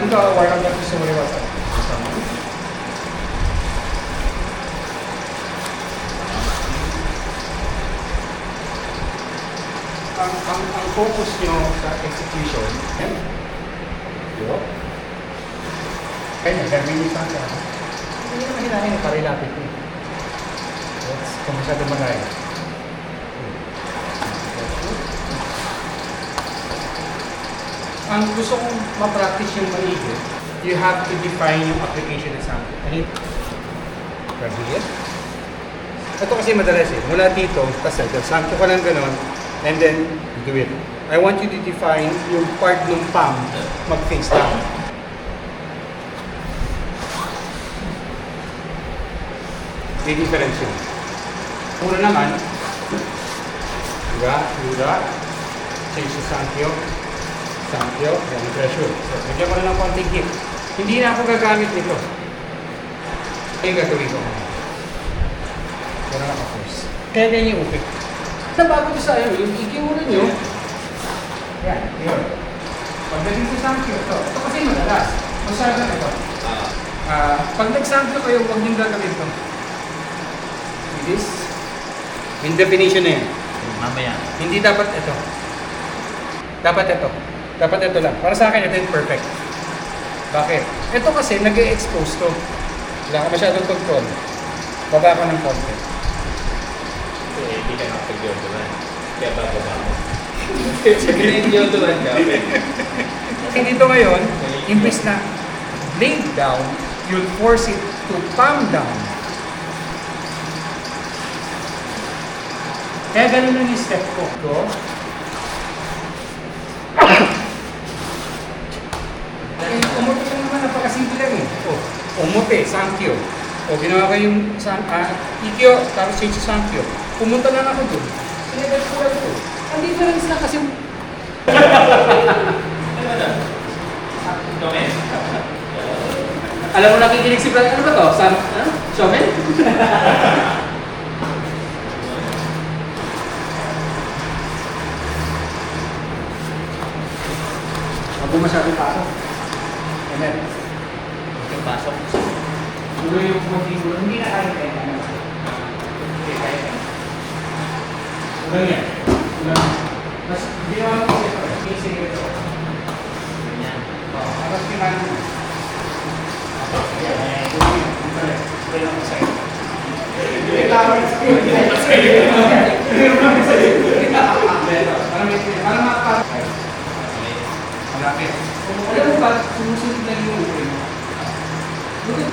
ikaw, warm up na gusto mo liwasa. Ang focus nyo sa execution, diba? Kaya nag-garmin yung sangka. Hindi naman hinahin, parilapit eh. Kung masyado magaya. Ang gusto kong ma-practice yung maigi, you have to define yung application ng sample. Ano yun? Grabe. Ito kasi madalas eh. Mula dito, tapos ito, sample ko lang ganon, and then do it. I want you to define yung part ng palm mag-face down. May difference yun. Una naman, diba? Change to Sankyo, then pressure. So, bigyan ko na ng konting hip. Hindi na ako gagamit nito. Ito yung gagawin ko. Ito na naka-force. Kaya ganyan yung upik. Nabago ko sa iyo, yung ikiwala nyo. Yan, yun. Pagdating sa Sankyo, ito kasi madalas. Masarap na ito. Pag nag-Sankyo kayo, huwag niyong gagawin ito. This, in definition na yan. Mamaya. Hindi dapat ito. Dapat ito. Dapat ito lang. Para sa akin, ito yung perfect. Bakit? Ito kasi, nag-e-expose to. Wala ka masyadong control. Baba ka ng konti. Hindi ka nakapag-deodorant. Kaya bababa mo. Deodorant ka. Kasi dito ngayon, imbis na blade down, you'll force it to palm down. Kaya ganun lang yung step ko. Go. Umuti lang naman, napakasimple lang eh. Umuti, Sankyo. Ginawa ko yung Ikkyo, tapos change to Sankyo. Pumunta lang ako dun. Sinagal ko lang ito. Ang difference lang kasi alam mo nakikinig si Brad, ano ba to? Shomen? Huwag masyadong pasok. Amen. Yung pasok. Siguro yung konti-siguro, hindi na kaya kaya na. Hindi kaya kaya. Ulang yan. Ulang. Mas, hindi naman kasi ito. Hindi sige ito. Ganyan. Tapos kailangan mo. Ayan. Ito lang ko sa'yo. Kailangan mo sa'yo. Parang makapasok. Malapit. Alam mo ba, sumusunod lang yung uwi mo. Okay.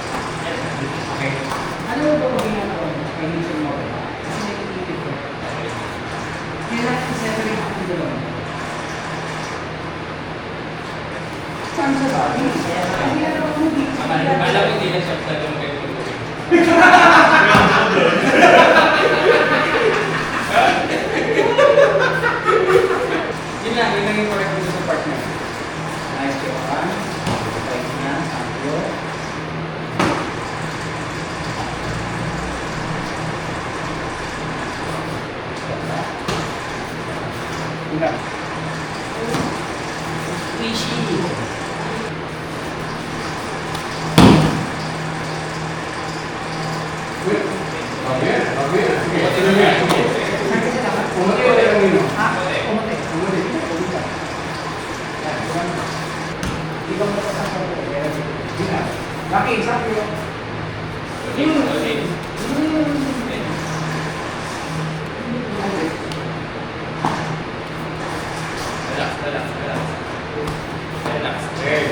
Ano mo ba kung ginagawa mo? Condition mo ba? Kasi nag-iitip ko. Kailangan i-separate ako doon. Saan sa body? Ang ginagawa mo dito. Alam hindi na siya talagang kayo. Yun lang yung correct dito sa partner. Nice job. Try niya. Sankyo. Ulang. Fishy. Laki, sabi ko. Relax. Okay.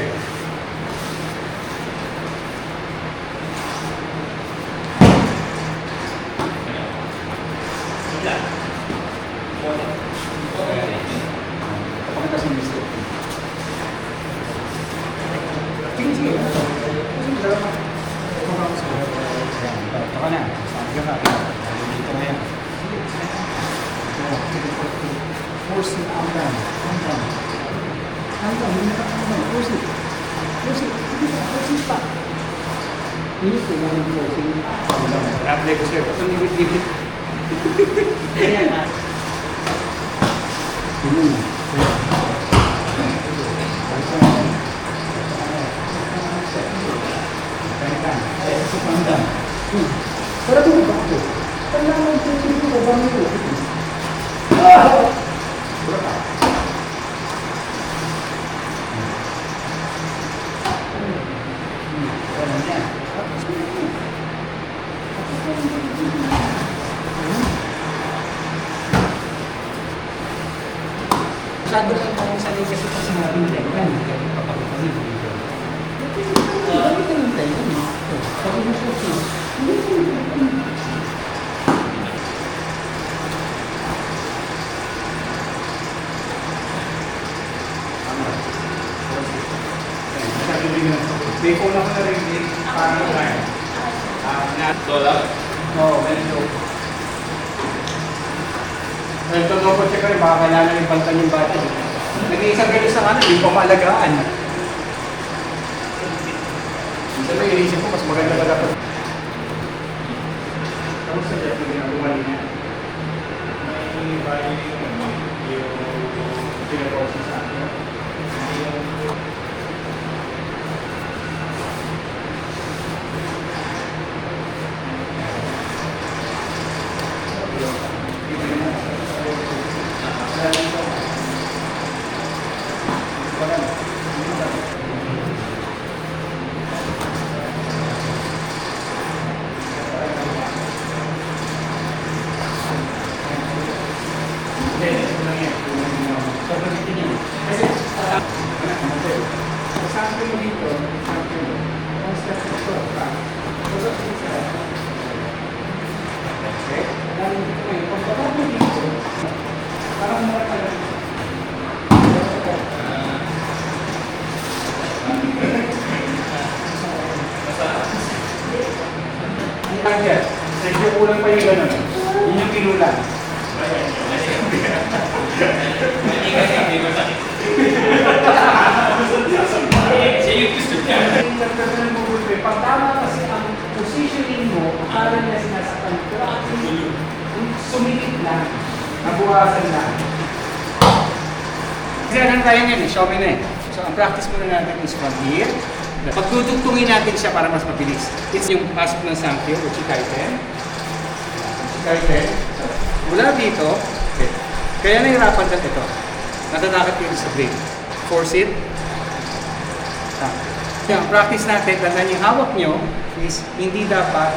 Pakita sa mistake. Sige. Ito ka na. Sabi ka ka. Dito na yan. Force it out down. Hindi ka down. Force it. Force it. Force it pa. Hindi ko lang forcing. Apply ko sa'yo. Ito nibit-ibit. Ayan na. Para ito ba? Kailangan ito ko ba nito? Wala ka. Wala niya. Masyado lang parang sanay kasi pag sinabi nila, hindi ka papakita nila dito. Bakit ka nang tayo? Sabi mo siya, Bacon ako na rin din, parang tayo. Dola? Oo, medyo. Ito daw po siya kayo, baka kailangan yung bantan yung bata. Nag-iisang kayo sa kanan, hindi pa maalagaan. Minsan na inisip ko, mas maganda na dapat. Tapos sa dyan, yung ginagawa niya. May bali yung pinaposis sa akin. Medyo kulang pa yung gano'n. Yun yung kinulang. Hindi kasi hindi ko sakit. Siya yung gusto niya. Pag tama kasi ang positioning mo, akala niya sinasaktan. Pero actually, sumikit lang. Nabuwasan lang. Kasi anong tayo ngayon eh, show me na eh. So ang practice muna natin is from here. Pagdudugtungin natin siya para mas mabilis. It's yung pasok ng Sankyo, Uchikaiten. Uchikaiten. So, mula dito, okay. Kaya nahirapan ka ito. Natatakot kayo sa break. Force it. Yung practice natin, tandaan yung hawak nyo is hindi dapat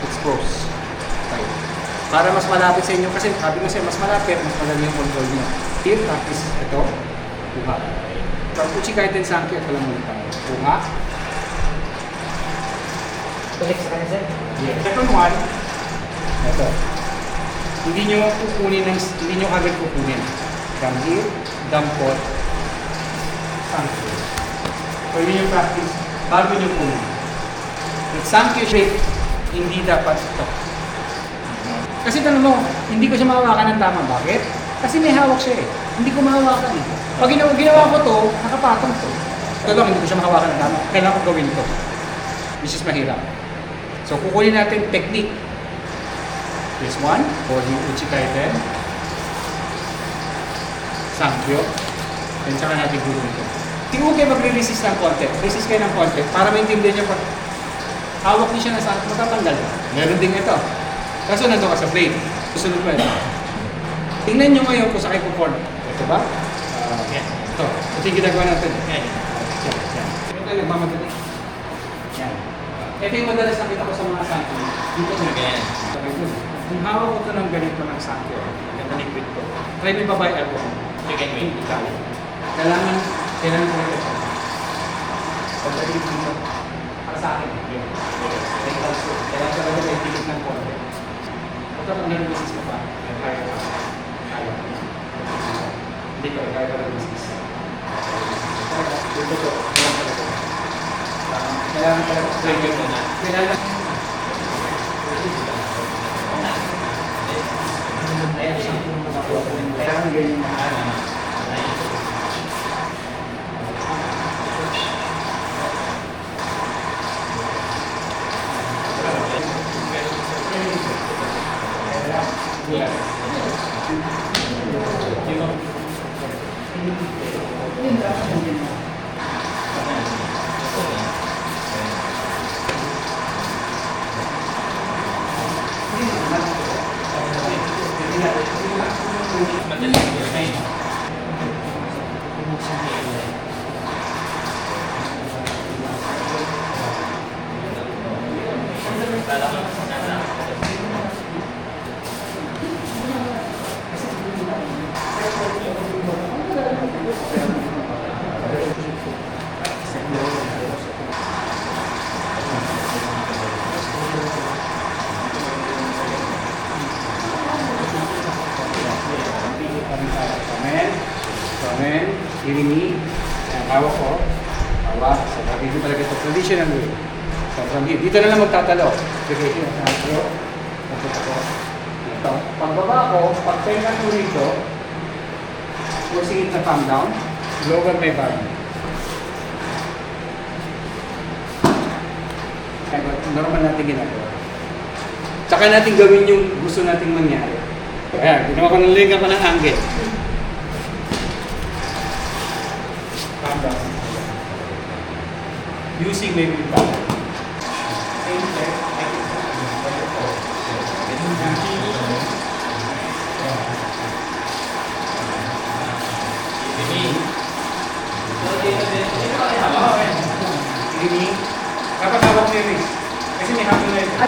expose. Okay. Para mas malapit sa inyo, kasi sabi ko sa'yo, mas malapit, mas malapit yung control nyo. Here, practice ito. Kuha. Pag Uchikaiten Sankyo, ito lang muna tayo. Kuha. Balik sa kanya, sir. Yeah. Second one, ito. Hindi nyo kukunin, hindi nyo agad kukunin. Come here, dampot, Sankyo. So yun yung practice, bago nyo kunin. With Sankyo shape, hindi dapat ito. Kasi tanong mo, hindi ko siya mahawakan ng tama. Bakit? Kasi may hawak siya eh. Hindi ko mahawakan eh. Pag ginawa ko to, nakapatong to. Ito lang, hindi ko siya mahawakan ng tama. Kailangan ko gawin to. Which is mahirap. So kukunin natin technique. This one, for the Uchikaiten. Sankyo. Then saka natin gulong ito. Tingnan kayo magre-resist ng konti. Resist kayo ng konti para maintindihan nyo pag hawak niyo siya na sa matatanggal. Meron din ito. Kaso nandun ka sa blade. Susunod mo ito. Tingnan nyo ngayon kung sa kayo po-form. Ito ba? Ito. Ito yung ginagawa natin. Yan. Ito yung nagmamadali. Yan. Ito yung madalas nakita ko sa mga Sankyo. Dito sa Ganyan. kung hawak ko ito ng ganito ng Sankyo, ganda liquid ko. Try mo pa ba yung elbow? Second way. Hindi kaya. Kailangan ko rin ito. Pagdating dito, para sa akin, yun. Kailangan talaga may tilit ng konti. Ito ang nag-business mo pa. Kaya ka. Kaya. Hindi ko, kaya ka nag-business. Dito to. Kailangan talaga. Trigger mo na. Kailangan. Kailangan ganyan na. Diba? So, dito talaga ito. Traditional way. So, from here. Dito na lang magtatalo. Okay, yun. Sankyo. Tapos ako. Ito. Pagbaba ko, pagpahinga ko rito, forcing it na palm down, lower my body. Kaya normal natin ginagawa. Tsaka natin gawin yung gusto nating mangyari. Ayan, ginawa ko ng lingga ko ng angle. Calm down. Using my willpower. Same leg, Ini, dapat hawak ni Riz. Kasi may hapon na ito.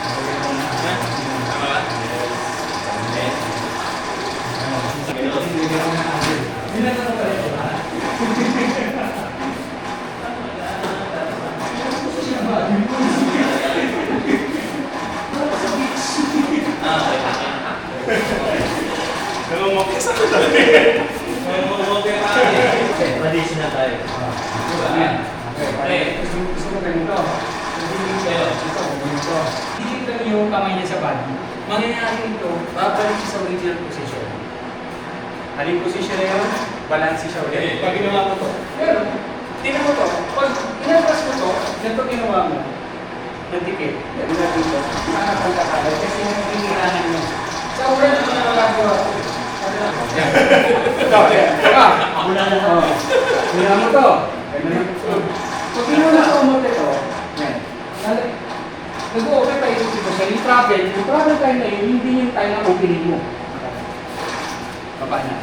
Traditional tayo. Gusto ko ganito. Dito yung kamay niya sa body. Mangyayari ito, babalik siya sa original position. Aling position na yun, balance siya ulit. Pag ginawa mo to, pero, tingnan mo to, pag inatras mo to, ganito ginawa mo, nagdikit, yan na dito, makakapagkakalat, kasi nagkikirahan mo. Sa ulan na mga nagagawa ko. Yan. Ito, yan. Diba? Wala na. Tingnan mo to. Pag ginawa sa umot ito, yan. Nag-o-open tayo sa sitwasyon. Yung travel time na yun, hindi yung time na opening mo. Baba na.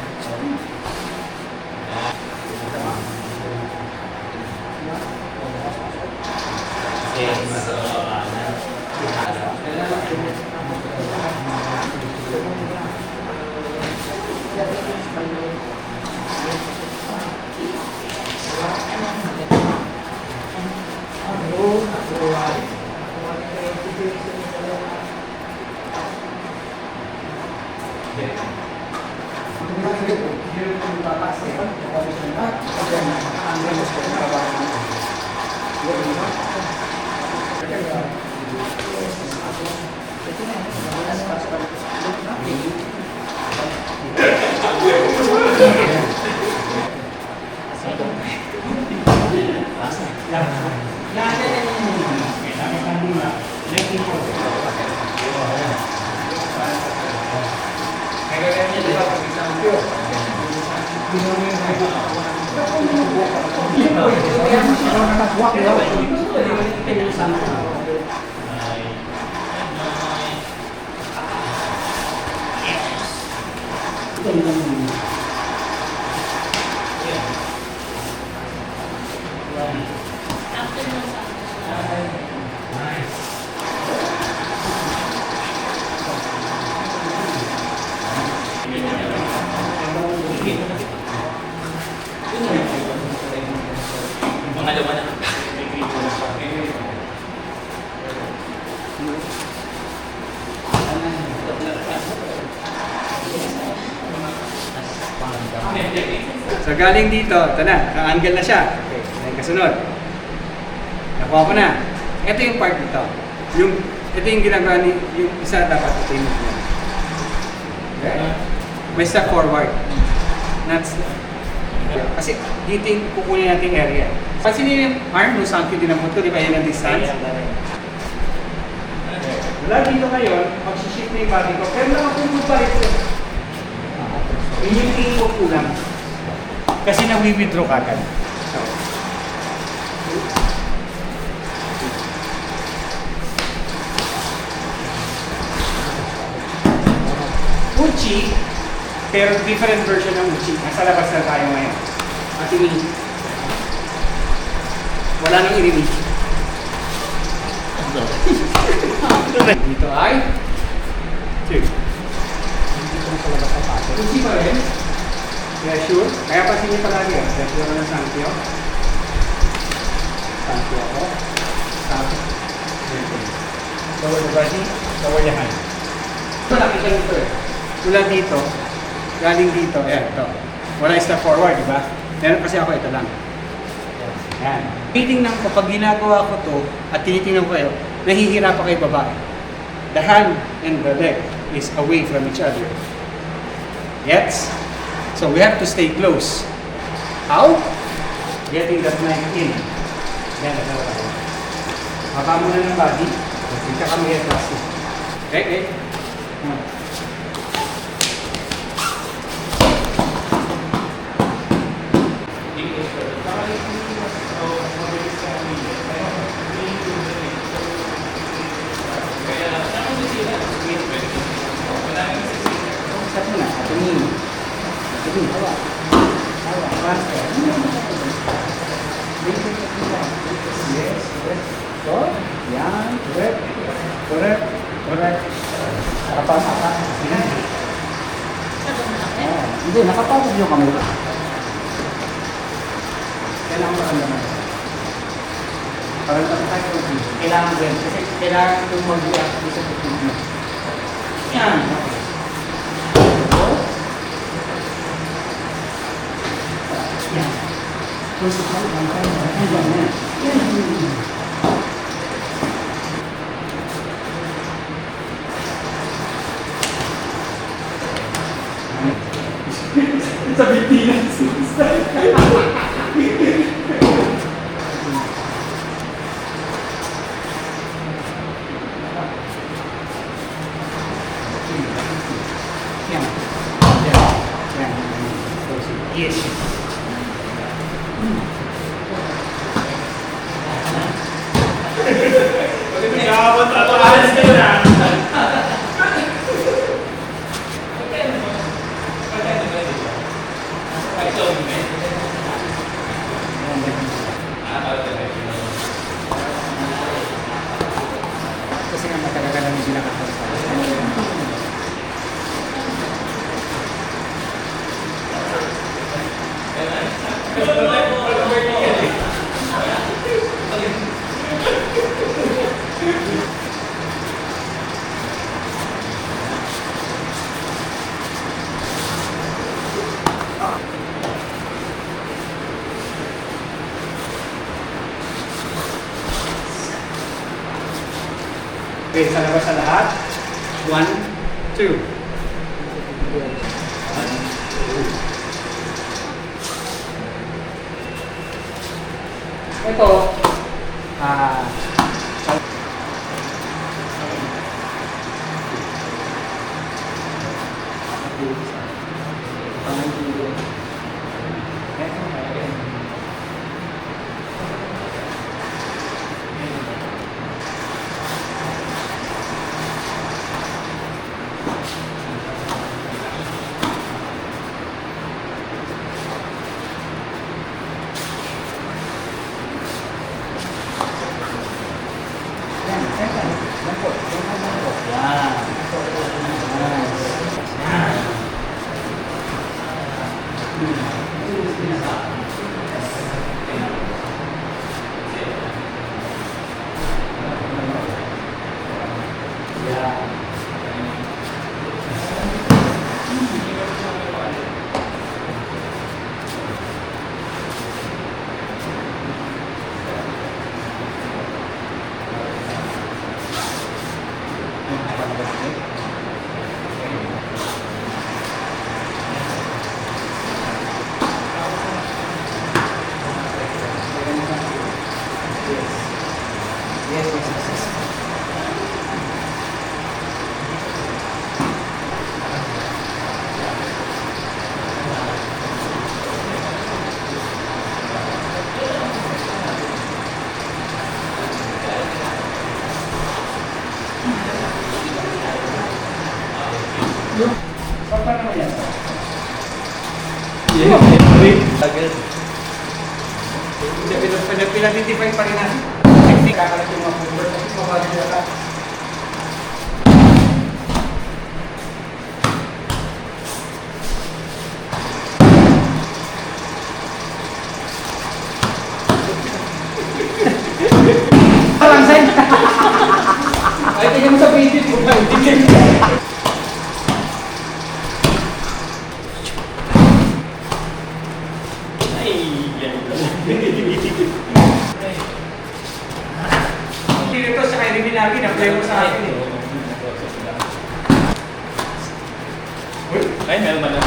So galing dito, ito na, naka-angle na siya. Okay, then kasunod. Nakuha ko na. Ito yung part nito. Ito yung ginagawa ni, yung isa dapat ito yung movement. Okay? May step forward. Kasi dito yung kukunin natin area. Pansinin niyo yung arm, no, Sankyo din ang puto, di ba yan ang distance? Wala dito ngayon, mag-shift na yung body ko, pero nakapunod pa rin ito. Yun yung tingin ko kulang. Kasi na-withdraw ka agad. So, Uchi, pero different version ng Uchi. Nasa labas na tayo ngayon. At wala nang inimig. Dito ay Uchi pa rin. Pressure. Kaya pasin niyo palagi. Pressure ng Sankyo. Sankyo ako. Sankyo. Lower the body. Lower the hand. Ito nakita nito eh. Tulad dito. Galing dito. Ayan, ito. Wala step forward, di ba? Meron kasi ako ito lang. Ayan. Titingnan ko, pag ginagawa ko to, at tinitingnan ko kayo, nahihirapan kayo babae. The hand and the leg is away from each other. Yes? So we have to stay close. How? Getting that knife in. Yan, nagawa tayo. Baka muna ng body. Kita kami yung plastic. Okay, okay. Come on. Satu na, satu ni. Satu ni, hawa. Hawa, faster. Yes, correct. So, yan, correct. Correct, correct. Apa-apa. Yan. Hindi, nakapagod yung kamay. Kailangan maramdaman. Parang tayo ko. Kailangan din. Kasi kailangan itong mag-react sa tutulog mo. Yan. Yan. Terus tahu bangkai. Sa Pilipinas. Yes. Kasi nga matagal ka namin sila kakasal. Okay, sa labas sa lahat. 1, 2. Ito, Paano naman yan? Agad. Pinag-identify pa rin natin. Technique, kakalat yung mga footwork. Kasi mabalik na ka. Parang sa'yo. Ay, tingnan mo sa video ko ba? preliminary, na-apply mo sa akin eh. Uy, Ay, meron ba na?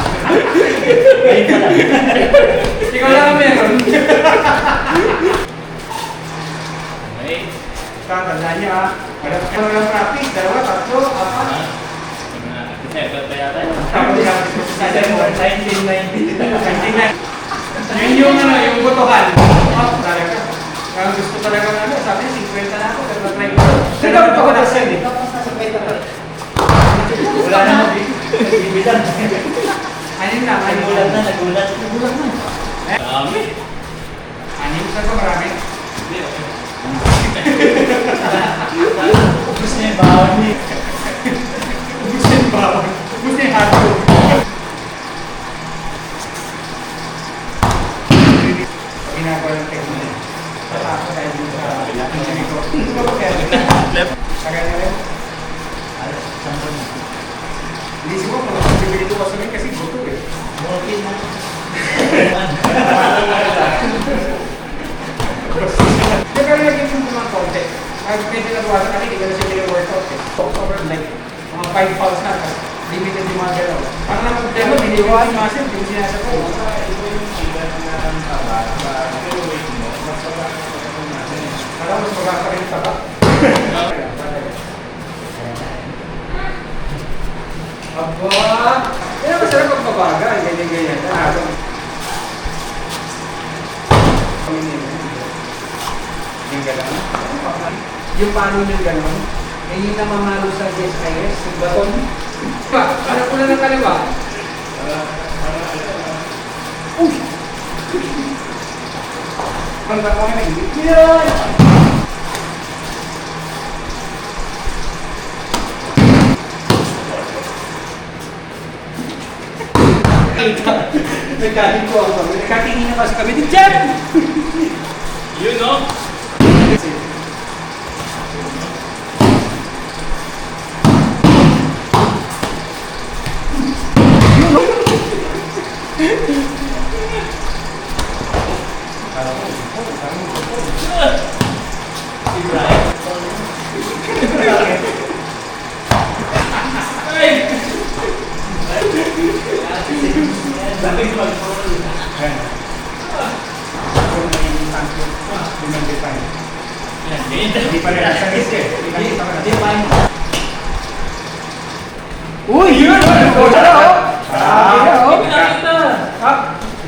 Ay, pala. ikaw lang ang meron. Ay. Tandaan niyo ah. Harap ka lang ng practice, 2, 3, 4. December pa yata. Tapos yan, December 1990. yun yung ano, yung botohan. Oh, talaga. Kaya gusto talaga ng ano, sabi niya, 50 na ako, pero na-try ko. Sino ba ako nasa yun eh? Tapos nasa kwenta pa. Wala na mag bibilan. Anim lang, anim Nagulat na, lang. nagulat. Nagulat na. Dami. Anim, saan ba marami? Hindi, okay. Ubus na yung bawon niya. Ubus na yung bawang. Ubus na yung hotdog. Ginagawa ng technique. Tatapos tayo dito sa injury ko. Ito ba kaya? Left. Tagal na rin. Hindi siguro kung bibili ko kasi kasi buto eh. Morphine na. Pero lagyan yung mga konti. Medyo nabawasan kasi hindi ko na siya nila-workout eh. Over like mga 5 pounds na. Tapos limited yung mga gano'n. Parang naman-demo, hindi ko yung muscle, hindi ko sinasako. Parang mas magkaka rin yung taba. Aba! Yan ang masarap magbabaga. Ganyan-ganyan. Yung gano'n. Yung paano yung gano'n. Eh yung namamalo sa SIS, yung baton. Diba? Parang ko na ng kaliwa. Uy! Ang bako na nag-ibig. Yan! Nagkating ko ako. Nagkatingin na kasi kami. Diyan! Yun, no? Si Brian. Ay! Dami mag-roll. Hindi pa nila sa list eh. Hindi pa yun. Uy! Yun! Wala oh! Hindi ko nakita.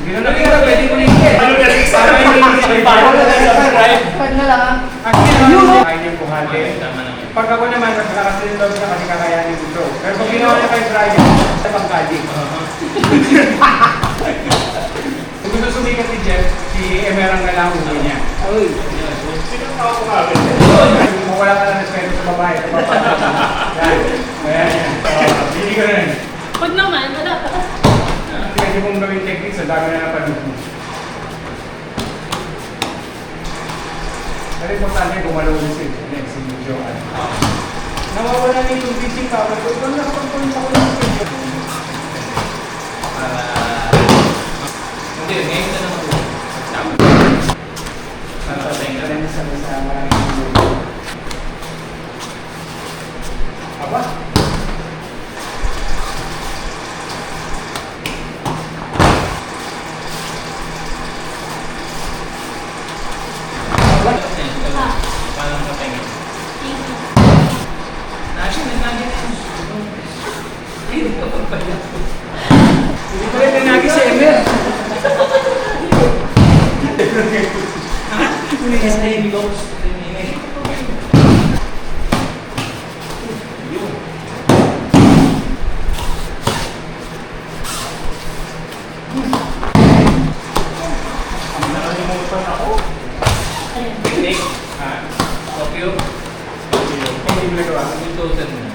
Hindi na nakita, pwede ko linkit. Ano na rin sa Para hindi Paano na lang subscribe? Pag na lang. Actually, naman, ayaw yung buhati. Tama naman. Pag ako naman, mas malakas din daw siya kasi kakayanin ko ito. Pero pag ginawa niya kay Brian, sa pagkadik. Kung gusto sumikat ni Jeff, si Emerang na lang uwi niya. Uy. Kung wala ka lang respeto sa babae, sa babae. Yan. Ayan yan. Hindi ko rin. Pag naman, wala pa. Pwede kong gawin techniques, ang dami na napanood mo. Pero importante gumalaw din si Joan. Nawawala na yung convincing power ko. Ikaw nakapag-point ako ng video. Hindi, ngayon na naman. Tama. Ano sa tingin? Alam mo sa maraming video. Aba? Paano sa tingin? Thank you. Actually, nandiyan na yun. Hindi ko pagbayad. Hindi ko rin nanagi si Emer. Hindi kasi na yung goals. Nakalimutan ako. Ayan. Picnic. Tokyo. Hindi mo nagawa. 2,000 na.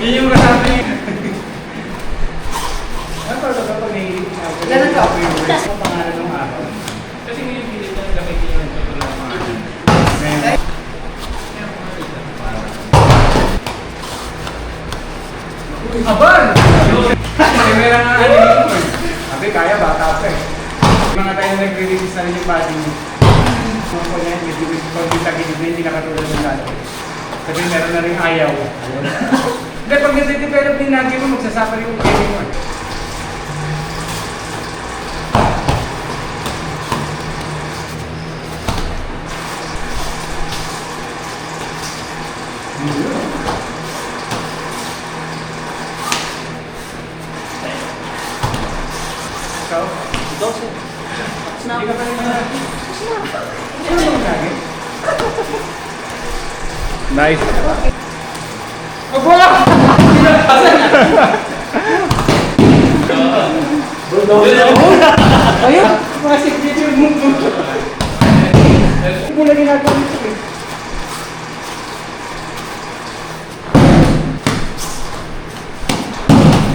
Yun yung kasama niya. Ano ba ito kapag naiinip na ako? Ilan ang tao? Ang pangalan ng araw. Kasi ngayon pilit na gamitin yung pagkakalaman. Ngayon. Aban! May meron nga ano dito eh. Sabi, kaya bata pa eh. Mga tayo nag-release na rin yung body niya. Mga po yan, pag kita-kitid na hindi nakatulad ng dati. Sabi meron na rin ayaw. Hindi, pag nade-develop din natin mo, magsasuffer yung gaming mo. Ikaw? Hindi ka pa rin na. Ano yung gagawin? Nice. Wala! Ayun! Mga signature move mo. Hindi mo na ginagawa nito eh.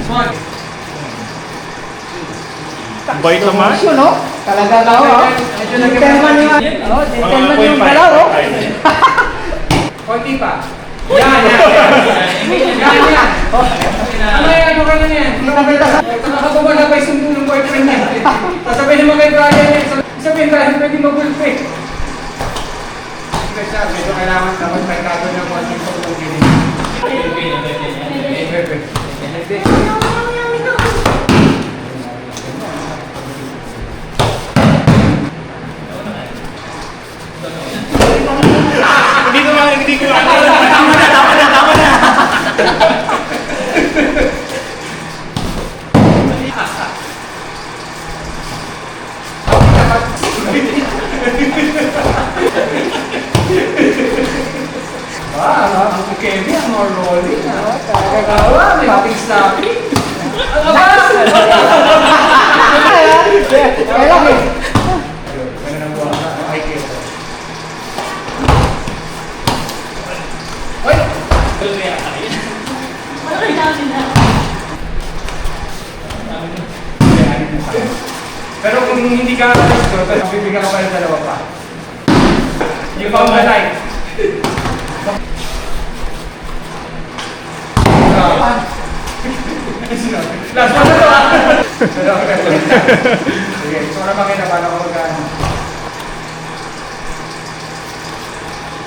Smart. Bait naman. Yun, no? Talaga ka, oh. Gentleman yung, oh, gentleman yung galaw, oh. Konti pa. Yan. Ano yan? Ano ka na yan? Nakakababa na ba yung sundo ng boyfriend niya? Sasabihin naman kay Brian yan. Sabihin Brian, pwede magulpe. Kasi medyo kailangan dapat may kato ng konting pag-ugin. Hindi ko lang. Tama na. Ang kukemi, ang rolling. Kagawa, may mating-snapping. Ano ba? Kailan eh. Ano nang buwan ka? Ay, kaya. Ay! Malaki dami na. Pero kung hindi ka alis ko, bibigyan ko pa ng dalawa pa. You found my life. Last one na to ah! Pero okay. Sige, gusto ko na makinabahan ako magkano.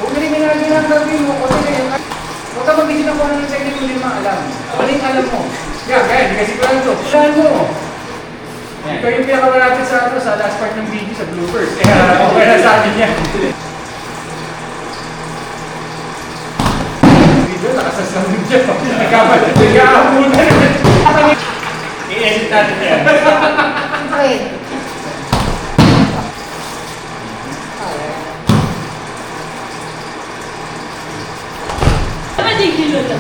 Huwag na rin ginagin ang gagawin mo kasi huwag ka mag-isip ng kung ano ng technique hindi mo alam. Ano yung alam mo? Yeah, kaya, hindi kasi ko lang ito. Saan mo? Ito yung pinakamalapit sa last part ng video sa bloopers. Kaya okay na sa akin yan. Video, nakasasamin siya. Nagkakabunan na. I-edit natin yan. Okay. Ano yung kilo to?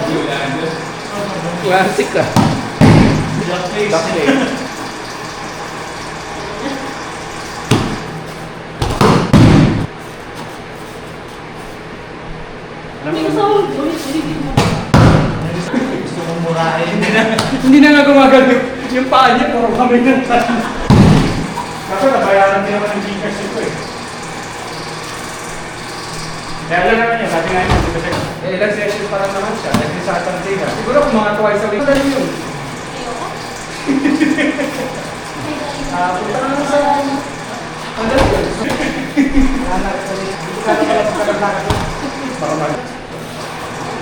Classic ah. Duckface. Hindi ko sa ulit. Gusto mong murahin. Hindi na nga gumagano yung paa niya, puro kami ng tayo. Kaso nabayaran din naman ng Gcash ito eh. Kaya alam naman niya, sabi nga niya, di ba siya? Ilang session pa lang naman siya, nag-resatan siya. Siguro kung mga twice a week. Madali yun. Punta ka naman sa... Madali yun. Baka mag...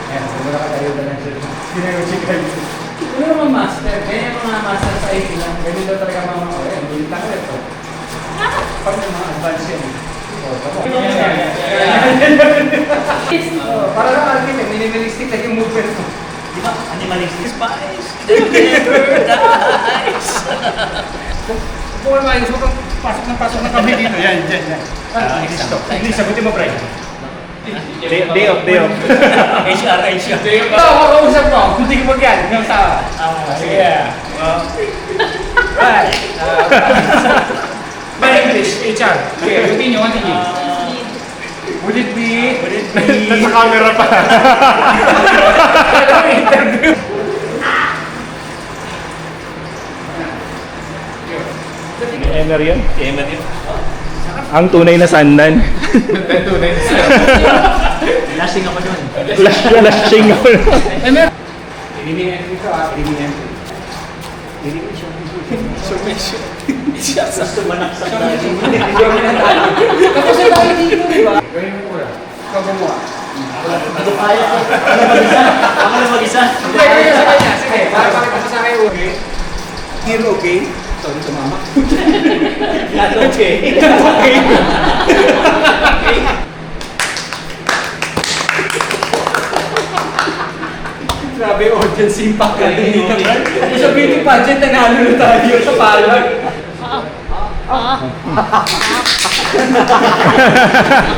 Ayan, siguro ka tayo na lang siya. Pinayo-chicken. Ano naman master? Kaya yung mga master sa IT lang. Ganun daw talaga mga mga kaya. Bulit lang ulit to. Pag may mga advance yan. Para lang architect, minimalistic na yung movement mo. Di ba? Animalistic spice. Nice. Kung ano ayos mo kang pasok ng kami dito. Yan. Hindi, sagutin mo, Brian. Day off. HR. Ito, makausap ko. Hindi ko mag-yan. Hanggang sa... Sige. Right. By English, HR. Okay, continue. Would it be... Nasa camera pa. Interview. Emer yun. Emer yun. Ang tunay na sandan. Lasing ako doon. Lashing ako. Emer! Eliminate ito ah. Eliminate. Eliminate. Tapos na tayo dito, di ba? Gawin mo muna. Ikaw gumawa. Ano kaya ko? Ako na mag-isa? Ako na mag-isa? Hindi, kaya sa kanya. Sige, para pakita ko sa akin. Okay. Here, okay? Sorry, tumama. Not okay. Okay. Grabe, audience impact ka rin. Sa beauty pageant, nanalo na tayo sa palag.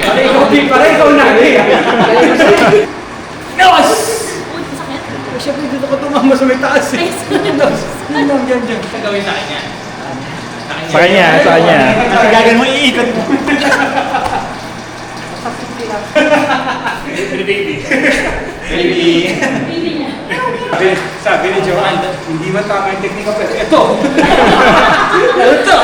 Pare, ikaw din, pare, ikaw na. Nos! Uy, masakit. Siyempre, dito ko tumama sa may taas eh. Nos! Yan, yan, yan. Ang gawin sa kanya. Sa kanya, sa kanya. Ang gagan mo, iikot mo. Baby. Hindi niya. Sabi ni Joanne, hindi man tama yung teknika pero ito! Ito!